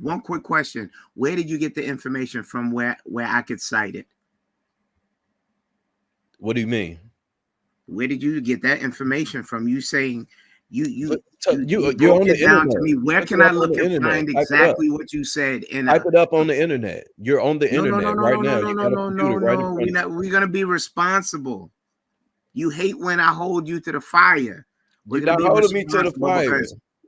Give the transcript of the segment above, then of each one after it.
one quick question. Where did you get the information from where I could cite it? What do you mean? Where did you get that information from? You saying you you're on the down internet. to me. Where can I look and find exactly what you said? Type it up on the internet. You're on the internet right now. No. We're gonna be responsible. You hate when I hold you to the fire. You're not holding me to the fire.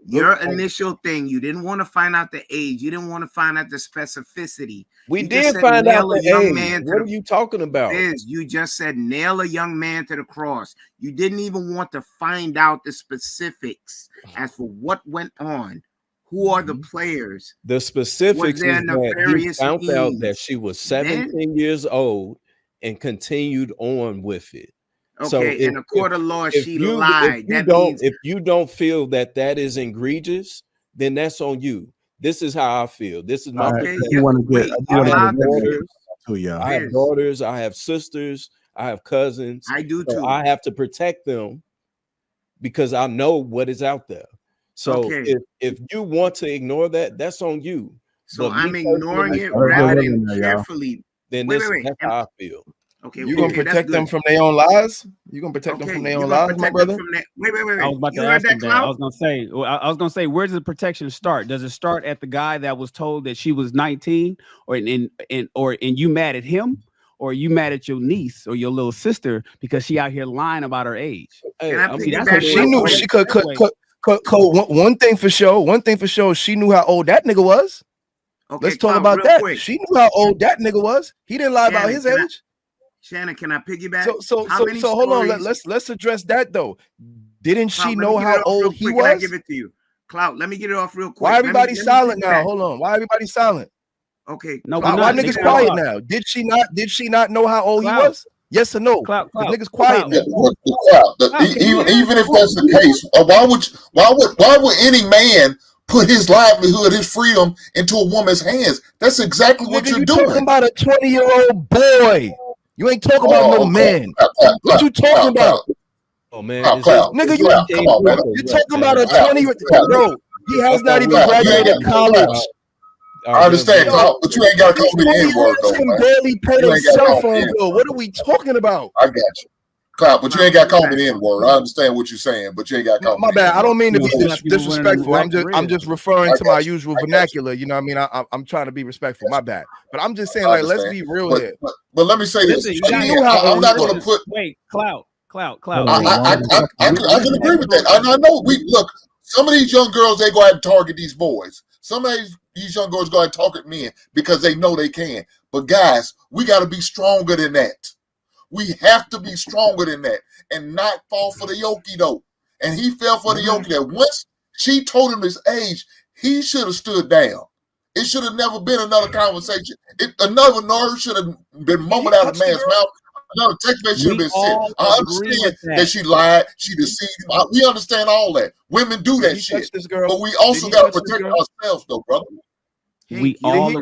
Your initial thing, you didn't want to find out the age. You didn't want to find out the specificity. We did find out the age. What are you talking about? You just said nail a young man to the cross. You didn't even want to find out the specifics as for what went on. Who are the players? The specifics is that you found out that she was 17 years old and continued on with it. Okay, so in a court of law, she lied. If you don't feel that is egregious, then that's on you. This is how I feel. This is my. I have daughters. I have sisters. I have cousins. I do too. I have to protect them because I know what is out there. So if you want to ignore that, that's on you. So I'm ignoring it rather than carefully. Then that's how I feel. Okay, you gonna protect them from their own lies? You gonna protect them from their own lies, my brother? Wait. I was about to ask him that. I was gonna say, where does the protection start? Does it start at the guy that was told that she was 19, or you mad at him, or you mad at your niece or your little sister because she out here lying about her age? Hey, she knew she could. One thing for sure, she knew how old that nigga was. Okay, let's talk about that. Quick. She knew how old that nigga was. He didn't lie about his age. Shannon, can I piggyback? So hold on. Let's address that though. Didn't she know how old he was? I give it to you, Clout. Let me get it off real quick. Why everybody silent now? Hold on. Why everybody silent? Okay. No. Why niggas quiet now? Did she not know how old he was? Yes or no? Niggas quiet. Even if that's the case, why would any man put his livelihood, his freedom into a woman's hands? That's exactly what you're doing. Talking about a 20-year-old boy. You ain't talking about no man. What you talking about? Oh man, nigga, you're talking about a 20-year-old bro. He has not even graduated college. I understand, but you ain't got to call me the N-word though. Can barely pay their cell phone bill. What are we talking about? I got you. Clout, but you ain't got to call me the N-word. I understand what you're saying, but you ain't got to call me. My bad. I don't mean to be disrespectful. I'm just referring to my usual vernacular. You know what I mean? I'm trying to be respectful. My bad. But I'm just saying, like, let's be real here. But let me say this. I'm not going to put. Wait, Clout. I can agree with that. I know. Look. Some of these young girls, they go out and target these boys. Some of these young girls go out and target men because they know they can. But guys, we got to be stronger than that. We have to be stronger than that and not fall for the yokie-doke. And he fell for the yokie that once she told him his age, he should have stood down. It should have never been another conversation. Another nerve should have been mumbled out of man's mouth. Another text message should have been sent. I understand that she lied, she deceived him. We understand all that. Women do that shit. But we also got to protect ourselves, though, brother. Did he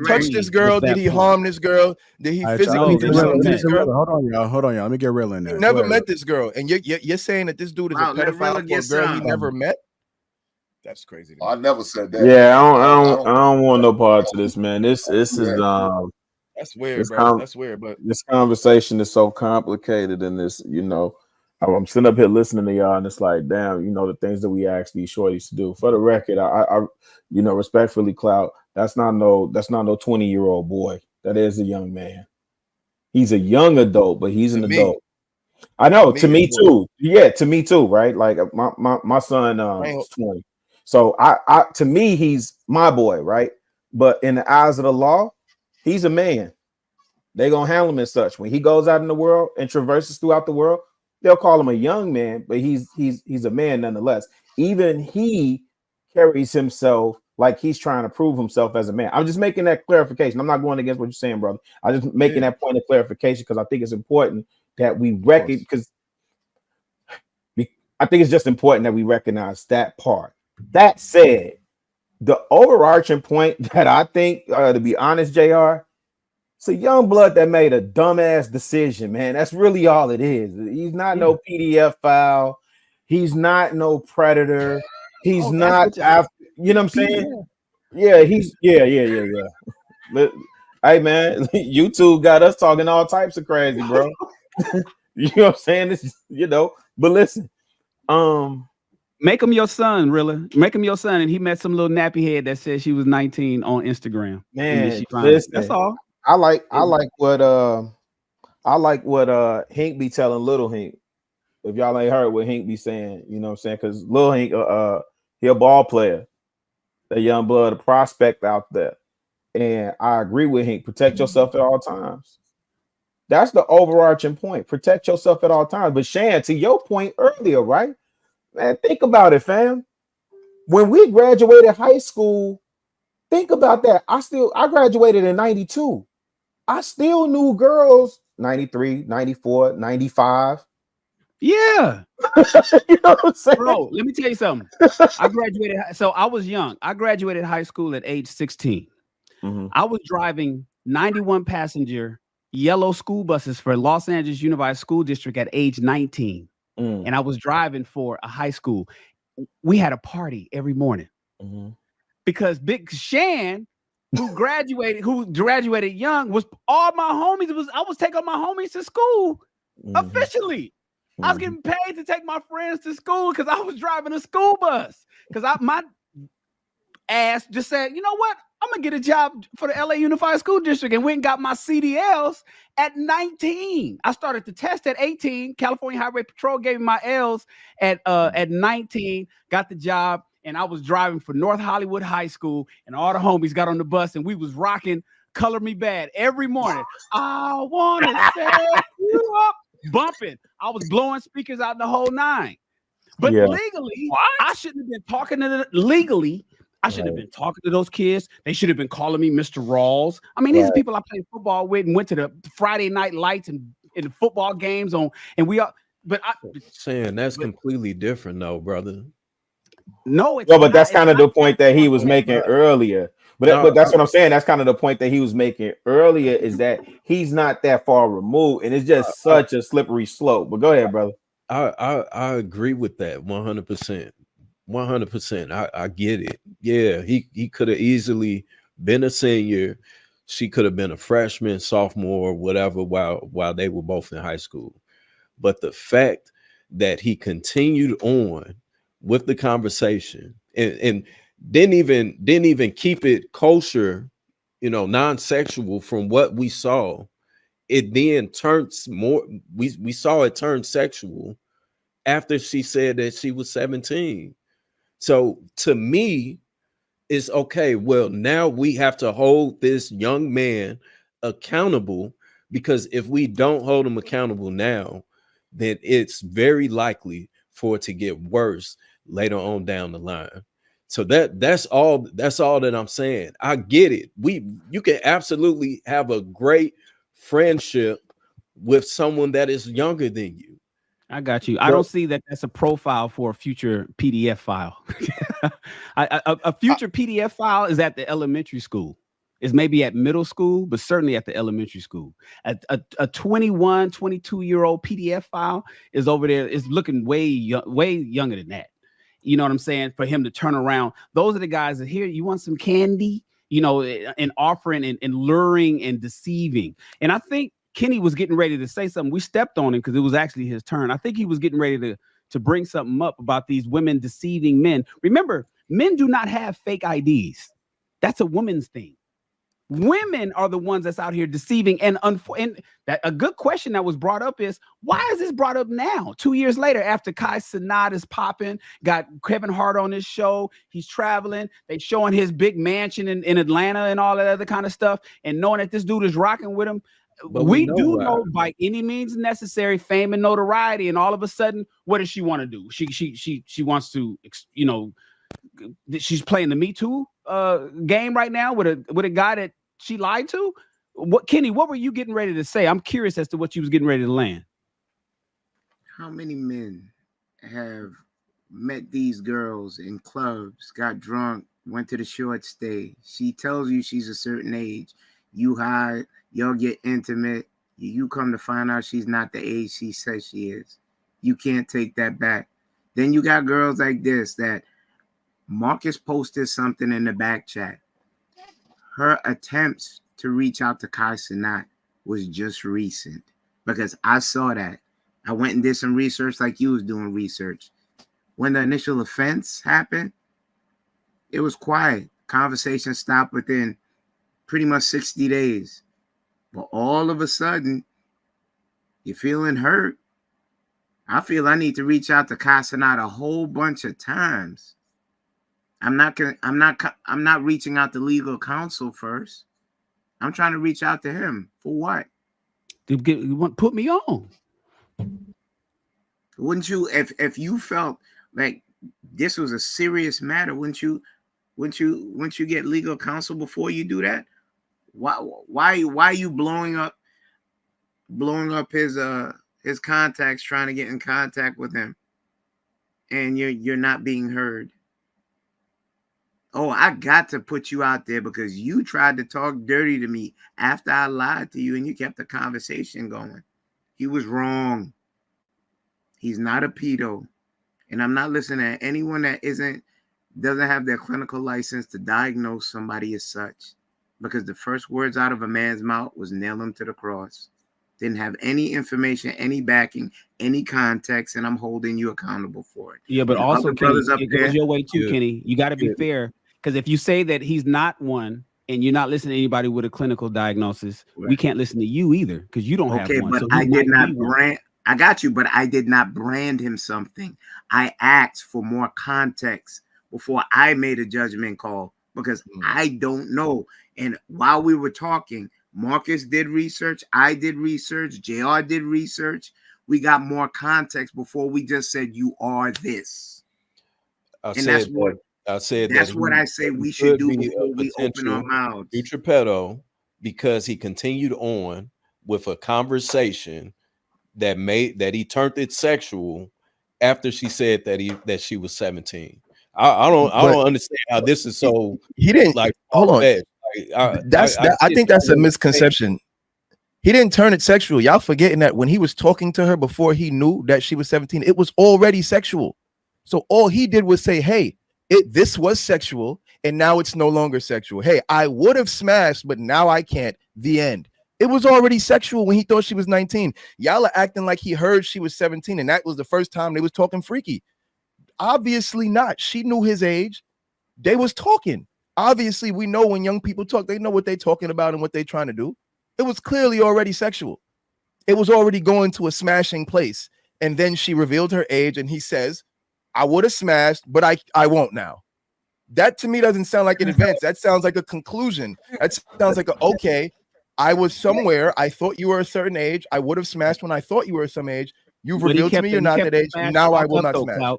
touch this girl? Did he harm this girl? Did he physically do something to this girl? Hold on, y'all. Let me get real in there. He never met this girl, and you're saying that this dude is a pedophile for a girl he never met? That's crazy. I never said that. Yeah, I don't want no part to this, man. This is that's weird, bro. That's weird, but this conversation is so complicated, and this, I'm sitting up here listening to y'all, and it's like, damn, the things that we ask these shorties to do. For the record, I respectfully, Clout, that's not no 20-year-old boy. That is a young man. He's a young adult, but he's an adult. I know. To me too. Yeah, to me too. Right? Like my son is 20. So I to me, he's my boy, right? But in the eyes of the law, he's a man. They're gonna handle him as such. When he goes out in the world and traverses throughout the world, they'll call him a young man, but he's a man nonetheless. Even he carries himself like he's trying to prove himself as a man. I'm just making that clarification. I'm not going against what you're saying, brother. I'm just making that point of clarification because I think it's important that we recognize. Because I think it's just important that we recognize that part. That said, the overarching point that I think, to be honest, JR, it's a young blood that made a dumbass decision, man. That's really all it is. He's not no PDF file. He's not no predator. He's not after, you know what I'm saying? Yeah, Hey man, YouTube got us talking all types of crazy, bro. You know what I'm saying? This, but listen, make him your son, Rilla. Make him your son, and he met some little nappy head that said she was 19 on Instagram. Man, listen, that's all. I like what Hink be telling Little Hink. If y'all ain't heard what Hink be saying, you know what I'm saying? Because Little Hink, he a ball player, a young blood, a prospect out there. And I agree with Hink. Protect yourself at all times. That's the overarching point. Protect yourself at all times. But Shan, to your point earlier, right? Man, think about it, fam. When we graduated high school, think about that. I graduated in 92. I still knew girls 93, 94, 95. Yeah. You know what I'm saying? Bro, let me tell you something. I graduated. So I was young. I graduated high school at age 16. Mm-hmm. I was driving 91 passenger yellow school buses for Los Angeles Unified School District at age 19. And I was driving for a high school. We had a party every morning because Big Shan, who graduated young, was all my homies. I was taking my homies to school officially. I was getting paid to take my friends to school because I was driving a school bus. Because my ass just said, you know what? I'm gonna get a job for the LA Unified School District, and went and got my CDLs at 19. I started the test at 18. California Highway Patrol gave me my L's at 19. Got the job, and I was driving for North Hollywood High School, and all the homies got on the bus, and we was rocking "Color Me Bad" every morning. I wanna set you up. Bumping. I was blowing speakers out the whole nine. But legally, I shouldn't have been talking to them. Legally, I shouldn't have been talking to those kids. They should have been calling me Mr. Rawls. I mean, these are people I played football with and went to the Friday night lights and in football games on. And we are, but saying that's completely different, though, brother. No, it's but that's kind of the point that he was making earlier. But that's what I'm saying. That's kind of the point that he was making earlier, is that he's not that far removed, and it's just such a slippery slope. But go ahead, brother. I agree with that 100%. 100%. I get it. Yeah, he could have easily been a senior. She could have been a freshman, sophomore, whatever, while they were both in high school. But the fact that he continued on with the conversation and didn't even keep it kosher, non-sexual from what we saw, it then turns more, we saw it turn sexual after she said that she was 17. So to me, it's okay. Well, now we have to hold this young man accountable, because if we don't hold him accountable now, then it's very likely for it to get worse later on down the line. So that's all that I'm saying. I get it. You can absolutely have a great friendship with someone that is younger than you. I got you. I don't see that that's a profile for a future PDF file. A future PDF file is at the elementary school. It's maybe at middle school, but certainly at the elementary school. A 21, 22-year-old PDF file is over there. It's looking way younger than that. You know what I'm saying? For him to turn around. Those are the guys that here, you want some candy, and offering and luring and deceiving. And I think Kenny was getting ready to say something. We stepped on him because it was actually his turn. I think he was getting ready to bring something up about these women deceiving men. Remember, men do not have fake IDs. That's a woman's thing. Women are the ones that's out here deceiving. And that a good question that was brought up is, why is this brought up now? 2 years later, after Kai Cenat is popping, got Kevin Hart on his show. He's traveling. They showing his big mansion in Atlanta and all that other kind of stuff. And knowing that this dude is rocking with him. But we do know by any means necessary fame and notoriety, and all of a sudden, what does she want to do? She wants to, she's playing the Me Too game right now with a guy that she lied to. Kenny, what were you getting ready to say? I'm curious as to what you was getting ready to land. How many men have met these girls in clubs, got drunk, went to the short stay? She tells you she's a certain age. You hide. Y'all get intimate. You come to find out she's not the age she says she is. You can't take that back. Then you got girls like this that Marcus posted something in the back chat. Her attempts to reach out to Kai Cenat was just recent because I saw that. I went and did some research like you was doing research. When the initial offense happened, it was quiet. Conversation stopped within pretty much 60 days. But all of a sudden, you're feeling hurt. I feel I need to reach out to Kai Cenat a whole bunch of times. I'm not reaching out to legal counsel first. I'm trying to reach out to him for what? To put me on. Wouldn't you, if you felt like this was a serious matter, wouldn't you get legal counsel before you do that? Why are you blowing up his contacts, trying to get in contact with him, and you're not being heard? Oh, I got to put you out there because you tried to talk dirty to me after I lied to you, and you kept the conversation going. He was wrong. He's not a pedo, and I'm not listening to anyone that doesn't have their clinical license to diagnose somebody as such, because the first words out of a man's mouth was nail him to the cross. Didn't have any information, any backing, any context, and I'm holding you accountable for it. Yeah, but also, Kenny, it goes your way too, Kenny. You got to be fair, because if you say that he's not one and you're not listening to anybody with a clinical diagnosis, we can't listen to you either because you don't have one. But so I did not brand. I got you, but I did not brand him something. I asked for more context before I made a judgment call because I don't know. And while we were talking, Marcus did research. I did research. JR did research. We got more context before we just said you are this. That's what I say we should do before we open our mouths. Future pedo, because he continued on with a conversation that he turned it sexual after she said that she was 17. I don't understand how this is so. He didn't hold on. I think that's a misconception. He didn't turn it sexual. Y'all forgetting that when he was talking to her before he knew that she was 17, it was already sexual. So all he did was say, hey, this was sexual and now it's no longer sexual. Hey, I would have smashed, but now I can't. The end. It was already sexual when he thought she was 19. Y'all are acting like he heard she was 17 and that was the first time they was talking freaky. Obviously not. She knew his age. They was talking. Obviously, we know when young people talk, they know what they're talking about and what they're trying to do. It was clearly already sexual. It was already going to a smashing place. And then she revealed her age and he says, I would have smashed, but I won't now. That to me doesn't sound like an advance. That sounds like a conclusion. That sounds like okay, I was somewhere. I thought you were a certain age. I would have smashed when I thought you were some age. You've revealed to me you're not that age. Now I will not smash.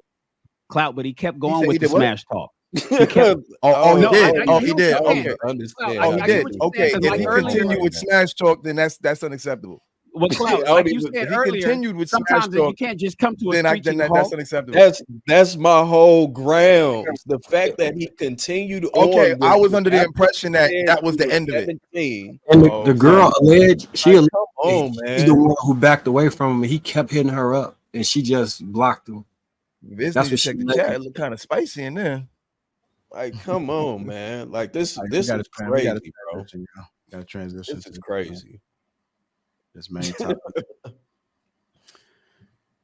Clout, but he kept going with the smash talk. He did. He did. Okay. He did. Okay. If he continued with smash talk, then that's unacceptable. Well, Clout, like you said earlier, continued with sometimes smash talk, you can't just come to a then that's unacceptable. That's my whole grounds. The fact that he continued on. Okay, I was under the impression that was the end of it. And the girl alleged he's the one who backed away from him. He kept hitting her up, and she just blocked him. That's what check the chat. It looked kind of spicy in there. Like, come on, man. Like this is crazy, bro. Got to transition. This is crazy. This main topic.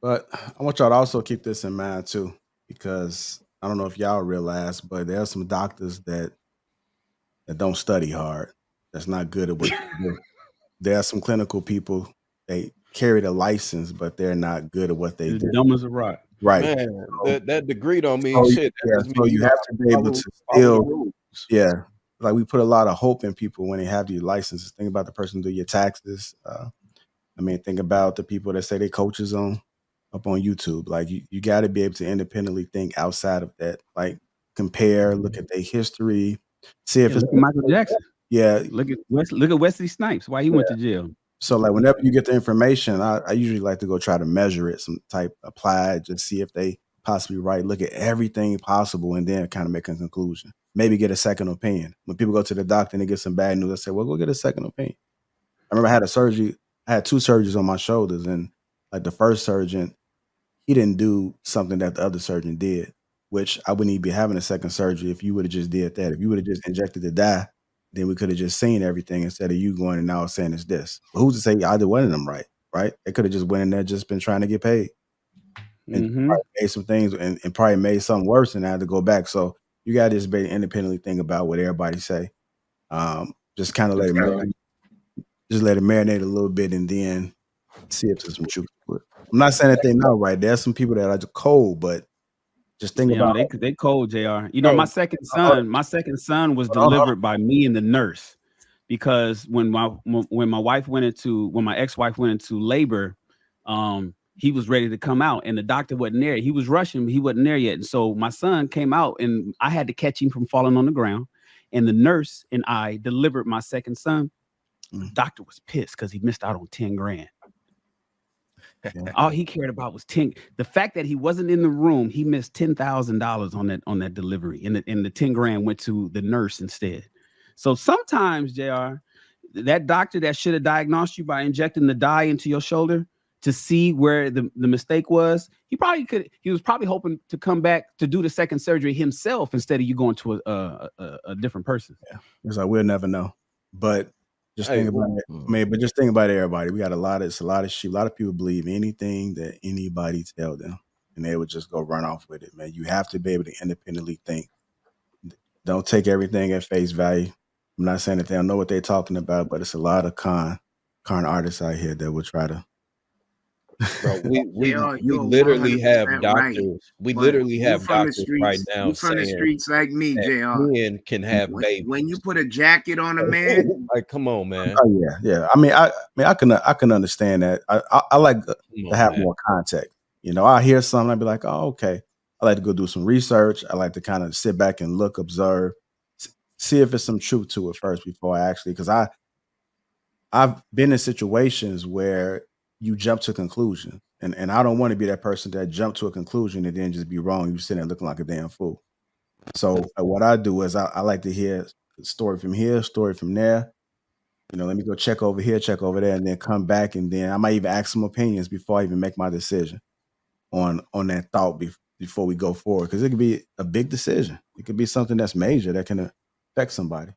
But I want y'all to also keep this in mind too, because I don't know if y'all realize, but there are some doctors that don't study hard. That's not good at what they do. There are some clinical people, they carry the license, but they're not good at what they do. Dumb as a rock. Right. Man, that degree don't mean shit. So you have to be able to still, like we put a lot of hope in people when they have these licenses. Think about the person do your taxes. Think about the people that say they coaches up on YouTube. Like you got to be able to independently think outside of that. Like compare, look at their history, see if it's Michael Jackson. Yeah, look at Wesley Snipes. Why he went to jail. So like whenever you get the information, I usually like to go try to measure it, some type apply it, just see if they possibly right. Look at everything possible and then kind of make a conclusion. Maybe get a second opinion. When people go to the doctor and they get some bad news, I say, well, go get a second opinion. I remember I had a surgery. I had 2 surgeries on my shoulders, and like the first surgeon, he didn't do something that the other surgeon did. which I wouldn't even be having a second surgery if you would have just did that. If you would have just injected the dye, then we could have just seen everything instead of you going and now saying it's this. But who's to say either one of them right? They could have just went in there, just been trying to get paid. And probably made some things and probably made something worse and had to go back. So you got to just independently think about what everybody say. Just kind of let it marinate a little bit and then see if there's some truth to it. I'm not saying that they're not right. There's some people that are just cold, but just think about they cold, JR. You know, my second son was delivered by me and the nurse, because when my ex-wife went into labor, he was ready to come out and the doctor wasn't there. He was rushing, he wasn't there yet. And so my son came out and I had to catch him from falling on the ground. And the nurse and I delivered my second son. The doctor was pissed because he missed out on 10 grand. All he cared about was 10. The fact that he wasn't in the room, he missed $10,000 on that delivery. And the 10 grand went to the nurse instead. So sometimes, JR, that doctor that should have diagnosed you by injecting the dye into your shoulder to see where the mistake was, he was probably hoping to come back to do the second surgery himself instead of you going to a different person. Yeah, it's like we'll never know. But just think about it. But just think about everybody. We got a lot of sheep. A lot of people believe anything that anybody tell them, and they would just go run off with it. Man, you have to be able to independently think. Don't take everything at face value. I'm not saying that they don't know what they're talking about, but it's a lot of con artists out here that will try to. Bro, we literally have doctors. Right. We literally have doctors right now from the streets like me, JR. Men can have babies. When you put a jacket on a man, like, come on, man. Oh yeah. I mean, I can understand that. I like to have more context. You know, I hear something, I'd be like, oh, okay. I like to go do some research. I like to kind of sit back and look, observe, see if there's some truth to it first before I actually, because I've been in situations where you jump to conclusion. And I don't want to be that person that jumped to a conclusion and then just be wrong. You sitting there looking like a damn fool. So what I do is I like to hear a story from here, story from there. You know, let me go check over here, check over there, and then come back. And then I might even ask some opinions before I even make my decision on that thought before we go forward. Because it could be a big decision. It could be something that's major that can affect somebody.